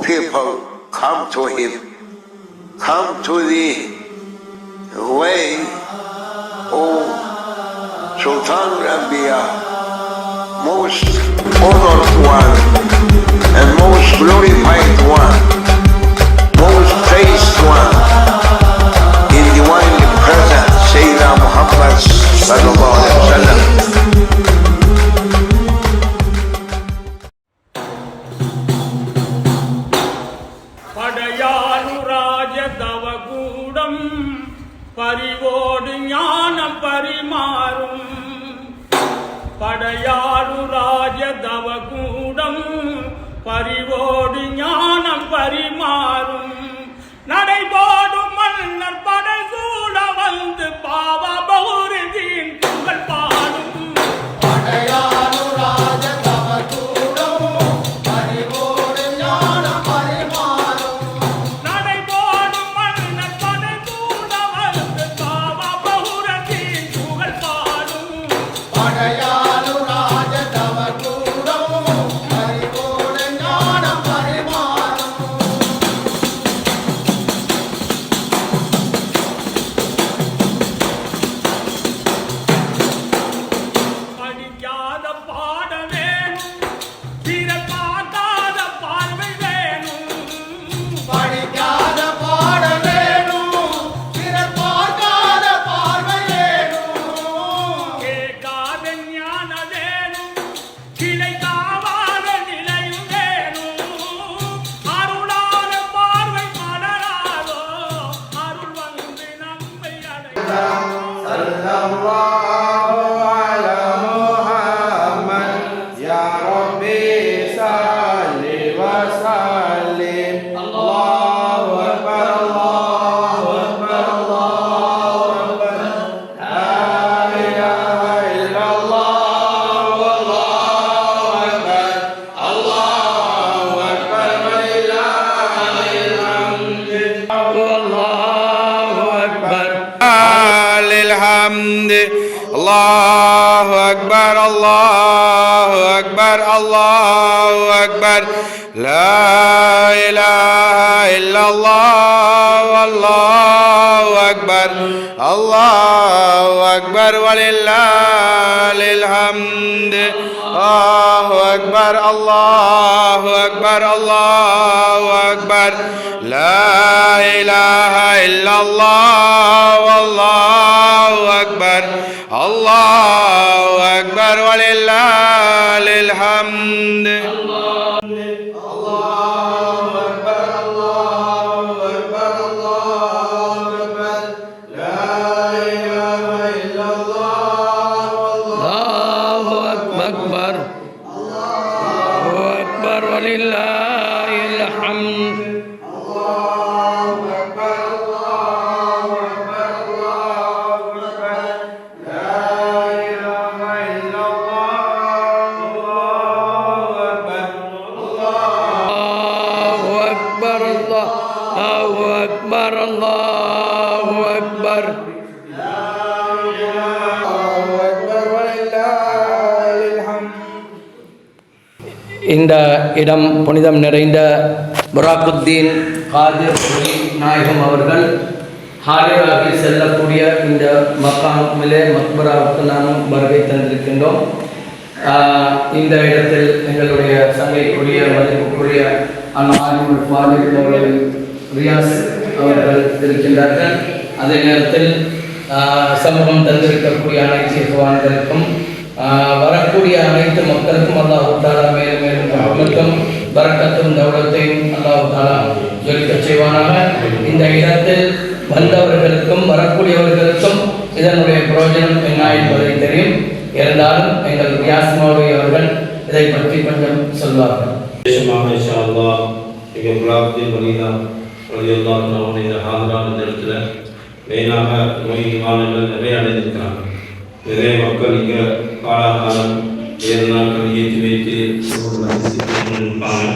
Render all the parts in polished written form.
people come to him, come to the way of Sultan Rabia, most honored one and most glorified one, most praised one, in divinely present Sayyidina Muhammad sallallahu alaihi wasallam. பரிவோடு ஞானம் பரிமாறும் படையாடு ராஜ தவகூடம் பரிவோடு ஞானம் பரிமாறும் நடைபோடும் மன்னர் படை சூழ வந்து பாவ பௌரதீன் புகழ் பாடும் படையாடு ராஜ தவகூடம் பரிவோடு ஞானம் பரிமாறும் நடைபோடும் மன்னர் படை சூழ வந்து பாவ பௌரதீன் புகழ் பாடும் படையாடு ராஜ தவகூடம் பரிவோடு ஞானம் பரிமாறும் படிக்காத பாட வேணும் பிறர் பார்க்காத பார்வை வேணும் படிக்காத பாட வேணும் பிறர் பார்க்காத பார்வை வேணும் கேட்காத ஞான வேணும் கிடைக்காத நிலையும் வேணும் அருளான பார்வை மலராதோ அருள் வந்து நம்மை அடையாதோ الله أكبر الله أكبر الله أكبر لا إله إلا الله والله أكبر الله أكبر ولله الحمد الله أكبر الله أكبر الله أكبر لا إله إلا الله والله أكبر الله أكبر ولله الحمد இந்த இடம் புனிதம் நிறைந்த புராக்குத்தீன் காதிர் நாயகம் அவர்கள் ஹாலிராகி செல்லக்கூடிய இந்த மக்காமிலே மக்பராவுக்கு நாம் வருகை தந்திருக்கின்றோம். இந்த இடத்தில் எங்களுடைய சங்கைக்குரிய மதிப்புக்குரிய அன்னாரின் ஃபாதில் அவர்கள் ரியாஸ் அவர்கள் இருக்கின்றார்கள். அதே நேரத்தில் சமூகம் தந்திருக்கக்கூடிய அனைத்து இஹ்வான்களுக்கும் வரக்கூடிய அனைத்து மக்களுக்கும் அல்லாஹ் தஆலா மேலும் மேலும் ரஹ்மத்தும் பரக்கத்தும் தௌலத்தையும் அல்லாஹ் தஆலா ஜொலிக்கச் செய்வானாக. இந்த இடத்தில் வந்தவர்களுக்கும் வரக்கூடியவர்களுக்கும் இதனுடைய பிரயோஜனம் என்ன என்பதை தெரியும். இருந்தாலும் எங்கள் ரியாஸ் மௌலவி அவர்கள் இதை பற்றி கொஞ்சம் சொல்வார்கள். இன்ஷா அல்லாஹ் எங்கள் புராப்தி மனிதா ரலியல்லாஹு அன்ஹு இந்த ஹாதரான இடத்துல மெயினாக நோய்வானர்கள் நிறைய அடைந்திருக்கிறாங்க. நிறைய மக்கள் இங்கே காலாகாலம் 7 நாட்கள் ஏற்றி வைத்து இருப்பாங்க.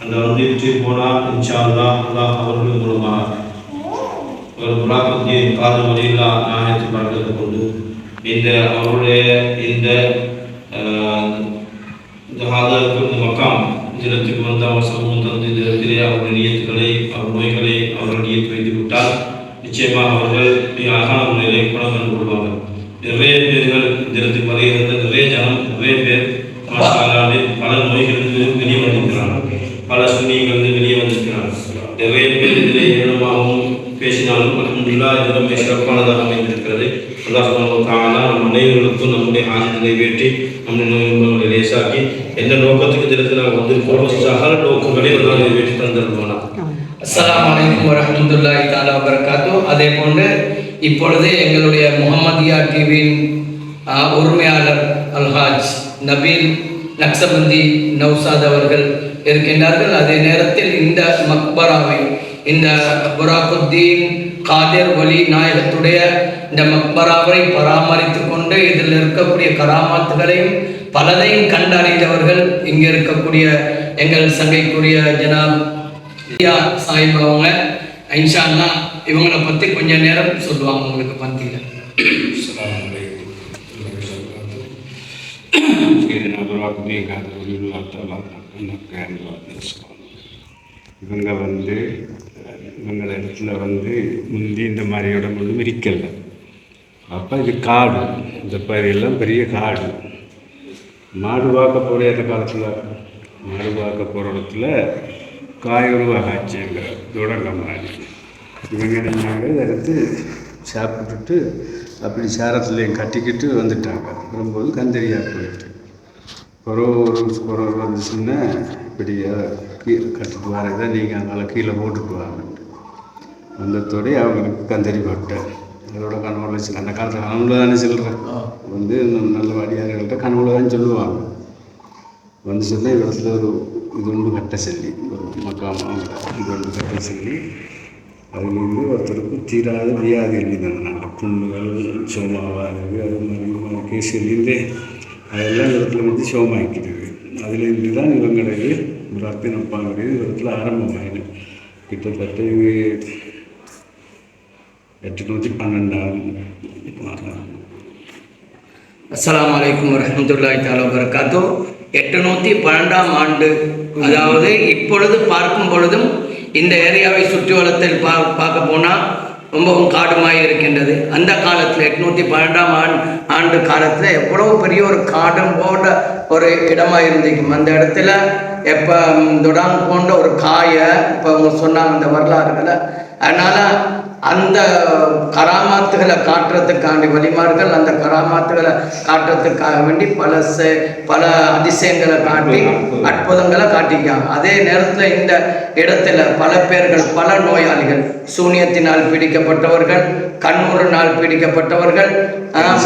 அந்த வந்துட்டு போனால் இன்ஷா அல்லாஹ் அல்லாஹ் அவர்கள் மூலமாக ஒரு புராபத்திய காது வழியில்லா நாயத்தை பறக்கிறது கொண்டு இந்த அவருடைய இந்த ஹாதருக்கு இந்த மக்காம் தினத்துக்கு வந்து அவர் சமூகம் தந்து தினத்திலே அவருடைய நியத்துக்களை அவர் நோய்களை அவர்கள் நியத்து வைத்து விட்டால் நிச்சயமாக அவர்கள் அழகான முறையிலே குணம் கண்டு கொள்வார்கள். நிறைய பேர்கள் தினத்துக்கு வருகின்ற நிறைய ஜனம் நிறைய பேர் பல நோய்களிலிருந்து வெளியே வந்திருக்கிறார்கள், பல சுண்ணிகளிலிருந்து வெளியே வந்திருக்கிறார்கள். நிறைய பேர் இதிலே ஏனமாகவும் பேசினாலும் அல்ஹம்துலில்லாஹ் இதனமே சிறப்பானதாக அமைந்திருக்கிறது. அல்லாஹ் சுப்ஹானஹு வ தஆலா நம் அனைவர்களுக்கும் நம்முடைய ஆஜத்தை வேற்றி நம்முடைய நோய்களை லேசாக்கி எந்த நோக்கத்துக்கு தினத்தில் நாம் வந்திருக்கிறோம் சகல நோக்கங்களை நான் நிறைவேற்றி தந்திருக்கோம். அஸ்ஸலாமு அலைக்கும் வரஹ்மத்துல்லாஹி தஆலா வபரகாத்துஹு. அதே போன்று இப்பொழுது எங்களுடைய முஹம்மதியா டிவியின் உரிமையாளர் அல்ஹாஜ் நபீல் நக்சபந்தி நௌசாத் அவர்கள் இருக்கின்றார்கள். அதே நேரத்தில் இந்த மக்பராவை, இந்த புராக்குத்தீன் காதிர் வலி நாயகத்துடைய இந்த மக்பராவை பராமரித்து கொண்டு இதில் இருக்கக்கூடிய கராமாத்துகளையும் பலதையும் கண்டறிந்தவர்கள் இங்கே இருக்கக்கூடிய எங்கள் சங்கைக்குரிய ஜனாப் சாஹிப் அவங்க. இன்ஷா அல்லாஹ் இவங்களை பற்றி கொஞ்சம் நேரம் சொல்லுவாங்க உங்களுக்கு பந்தியில். இவங்கள இடத்துல முந்தி இந்த மாதிரி இடம் ஒன்றும் இருக்கல. அப்போ இது காடு, இந்த பகுதியெல்லாம் பெரிய காடு. மாடு பார்க்க போகிற அந்த காலத்தில் மாடு பார்க்க போகிற இடத்துல காயுருவாக ஆச்சு எங்கள் தொடங்க மாதிரி. இவங்க நினைஞ்சாங்க இதை எடுத்து சாப்பிட்டுட்டு அப்படி சாரத்துலேயும் கட்டிக்கிட்டு வந்துட்டாங்க. வரும்போது கந்தரியாக போயிட்டு ஒரு வந்துச்சுன்னா இப்படி கீழே கட்டிட்டு வரதை நீங்கள் அதனால் கீழே போட்டுட்டு வாங்க. வந்ததோடய அவங்களுக்கு கந்தரி போட்டேன். அதோட கனவுல வச்சு அந்த காலத்தில் கனவுல தானே சொல்கிறேன். நல்ல வடியார்கள்ட்ட கனவுல தான் சொல்லுவாங்க. வந்து சொன்னால் இடத்துல இது ஒன்று கட்ட சொல்லி ஒரு மக்காமாக இது ஒன்று கட்ட சொல்லி அதுலேருந்து ஒருத்தருக்கு தீராத வியாதி எழுதினாங்க. புண்ணுகள் சோமாவாகுது, அது மாதிரி கேஸ்லேருந்தே அதெல்லாம் இடத்துல சோமாக்கிடுது. அதுலேருந்து தான் இவங்களுக்கு ஒரு அப்பினப்பாங்கிறது இடத்துல ஆரம்பமாயிடு. கிட்டத்தட்ட 812 அஸ்ஸலாமு அலைக்கும் வரஹ்மத்துல்லாஹி தஆலா வபரகாத்துஹு. 812ஆம் ஆண்டு, அதாவது இப்பொழுது பார்க்கும் பொழுதும் இந்த ஏரியாவை சுற்றி வளத்தில் பார்க்க போனால் ரொம்பவும் காடுமாய் இருக்கின்றது. அந்த காலத்தில் 812ஆம் ஆண்டு காலத்தில் எவ்வளவு பெரிய ஒரு காடும் போன்ற ஒரு இடமாக இருந்துக்கும். அந்த இடத்துல எப்போ துடாங் போன்ற ஒரு காயை இப்போ அவங்க சொன்னாங்க அந்த வரலாறுகளை. அதனால் அந்த கராமாத்துகளை காட்டுறதுக்காண்டி வலிமார்கள் அந்த கராமாத்துகளை காட்டுறதுக்காக வேண்டி பல அதிசயங்களை காட்டி அற்புதங்களை காட்டிக்காங்க. அதே நேரத்தில் இந்த இடத்துல பல பேர்கள், பல நோயாளிகள், சூனியத்தினால் பீடிக்கப்பட்டவர்கள், கண்ணூரினால் பீடிக்கப்பட்டவர்கள்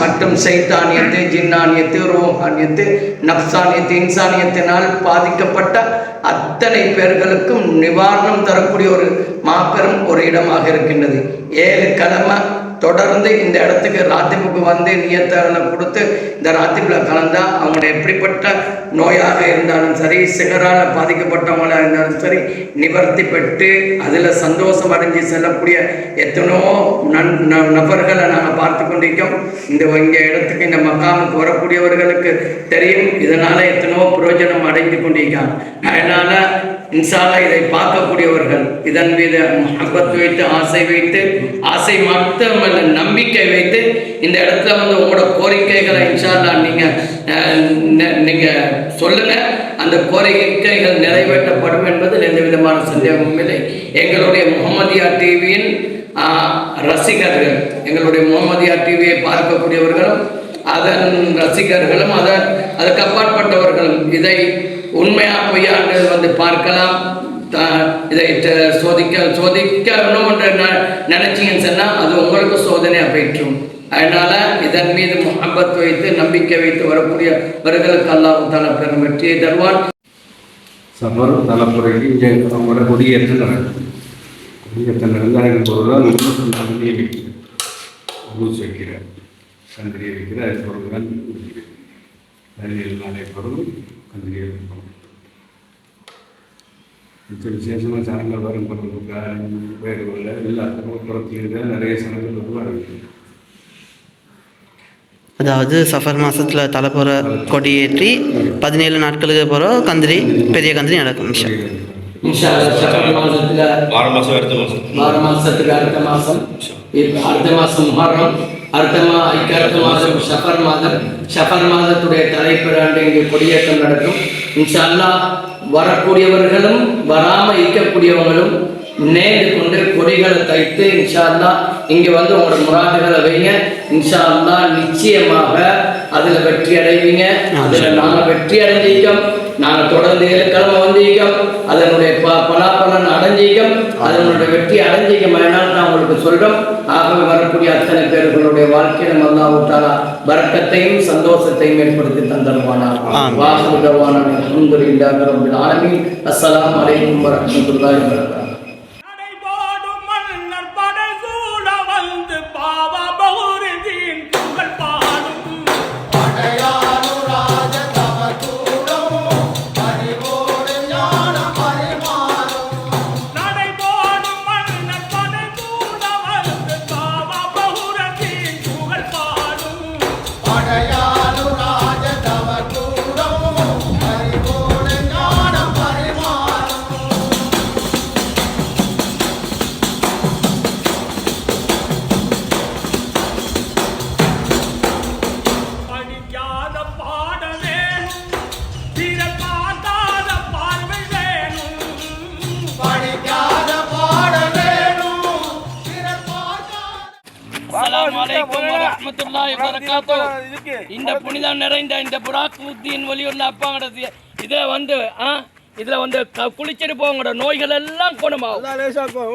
மற்றும் சைத்தானியத்து, ஜின்னானியத்து, ரோஹானியத்து, நப்சானியத்து, இன்சானியத்தினால் பாதிக்கப்பட்ட அத்தனை பேர்களுக்கும் நிவாரணம் தரக்கூடிய ஒரு மாபெரும் ஒரு இடமாக இருக்கின்றது. 7 கிழமை தொடர்ந்து இந்த இடத்துக்கு ராத்திபுக்கு வந்து நியத்தங்களை கொடுத்து இந்த ராத்திபில் கலந்தால் அவங்க எப்படிப்பட்ட நோயாக இருந்தாலும் சரி, சிகரால் பாதிக்கப்பட்டவங்களாக இருந்தாலும் சரி நிவர்த்தி பெற்று அதில் சந்தோஷம் அடைஞ்சு செல்லக்கூடிய எத்தனையோ நபர்களை நாங்கள் பார்த்து கொண்டிருக்கோம். இங்கே இடத்துக்கு இந்த மக்காமுக்கு வரக்கூடியவர்களுக்கு தெரியும். இதனால் எத்தனையோ பிரயோஜனம் அடைந்து கொண்டிருக்காங்க. அதனால் இன்ஷால்லா இதை பார்க்கக்கூடியவர்கள் இதன் மீது முஹப்பத் வைத்து, ஆசை மட்டுமல்ல நம்பிக்கை வைத்து இந்த இடத்துல வந்து உங்களோட கோரிக்கைகளை இன்ஷால்லா நீங்கள் சொல்லுங்கள். அந்த கோரிக்கைகள் நிறைவேற்றப்படும் என்பதில் எந்த விதமான சந்தேகமும் இல்லை. எங்களுடைய முஹம்மதியா டிவியின் ரசிகர்கள், எங்களுடைய முஹம்மதியா டிவியை பார்க்கக்கூடியவர்களும் அதன் ரசிகர்களும் அதுக்கு அப்பாற்பட்டவர்களும் இதை உண்மையா பொய்யாண்டு வந்து பார்க்கலாம். இதை சோதிக்கணும் என்று நினைச்சிங்கன்னு சொன்னால் அது உங்களுக்கு சோதனையாக போயிற்றும். அதனால் இதன் மீது முஹப்பத் வைத்து நம்பிக்கை வைத்து வரக்கூடியவர்களுக்கு அல்லாஹ் தஆலா பெரும் வெற்றியை தருவான். சபர் தலைமுறைக்கு இங்கே அவங்களோட கொடியேற்றம் நடக்கும். கொடியேற்றம் நடந்தால் அதுக்கு பொருளாக கந்திரியை வைக்கிறேன், ரூஸ் வைக்கிறேன், கந்திரியை வைக்கிறேன். அதுக்கு பொருள் தான் 17 நாளை பொருள் கந்திரியை வைக்கிறோம். இப்போ விசேஷமாக சனங்கள் வரும் வேறுகளில் எல்லா புறத்திலேருந்து நிறைய சனங்கள் வருவாங்க. அதாவது சஃபர் மாதத்தில் தலை போகிற கொடியேற்றி 17 நாட்களுக்கு போகிற கந்திரி பெரிய கந்திரி நடக்கும் இன்ஷா அல்லாஹ். சஃபர் மாதத்தில் 6 மாதத்துக்கு அடுத்த மாதம் முஹர்ரம், அடுத்த மாதம் ஷஃபர் மாதத்துடைய தலைப்பிராண்டு இங்கே கொடியேற்றம் நடக்கும். இன்ஷா அல்லாஹ் வரக்கூடியவர்களும் வராமல் இருக்கக்கூடியவங்களும் நேர்ந்து கொண்டு கொடிகளை தைத்து இன்ஷா அல்லாஹ் இங்கே வந்து உங்களோட முராதுகளை வைங்க. இன்ஷா அல்லாஹ் நிச்சயமாக அதில் வெற்றி அடைவீங்க. அதில் நாங்கள் வெற்றி அடைஞ்சிக்கோம். நாங்கள் தொடர்ந்து 7 கிழமை வந்திருக்கோம். அதனுடைய பலாப்பலன் அடைஞ்சிக்கோம். அதனுடைய வெற்றி அடைஞ்சிக்கோம். அதனால் நான் உங்களுக்கு சொல்கிறோம். ஆகவே வரக்கூடிய அத்தனை பேர்களுடைய வாழ்க்கையிலும் அல்லாஹ் தஆலா பரக்கத்தையும் சந்தோஷத்தையும் ஏற்படுத்தி தந்தருவானா. வாஹுதவானா அல்ஹம்துலில்லாஹி ரப்பில் ஆலமீன். அஸ்ஸலாமு அலைக்கும் வரஹ்மத்துல்லாஹி வபரகாத்துஹு. நடைபோடும் மன்னர் படைசூழ வந்து பாவ பௌரிதீன் புகழ் பாடும் நடைபோடும் மன்னர் படைசூழ வந்து பாவ பௌரிதீன் புகழ் பாடும் படிக்காத பாட வேணும், பிறர் பார்க்காத பார்வை வேணும். அஸ்ஸலாமு அலைக்கும் வரஹ்மத்துல்லாஹி வபரகாத்துஹு. இந்த புனிதம் நிறைந்த இந்த புராக்குத்தீன் வலியுள்ள அப்பாங்கிறது இதுல வந்து குளிச்சுட்டு போங்கட நோய்கள் எல்லாம் குணமாகும்.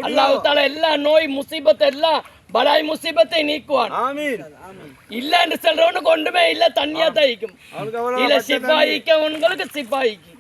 அல்லாஹ் தஆலா எல்லா நோய் முசீபத் எல்லாம் பலாய் முசீபத்தை நீக்குவான். இல்ல என்று சொல்றவனுக்கு ஒன்றுமே இல்ல, தண்ணியா தைக்கும். இல்ல சிப்பாய்க்கு உங்களுக்கு சிப்பாய்க்கு.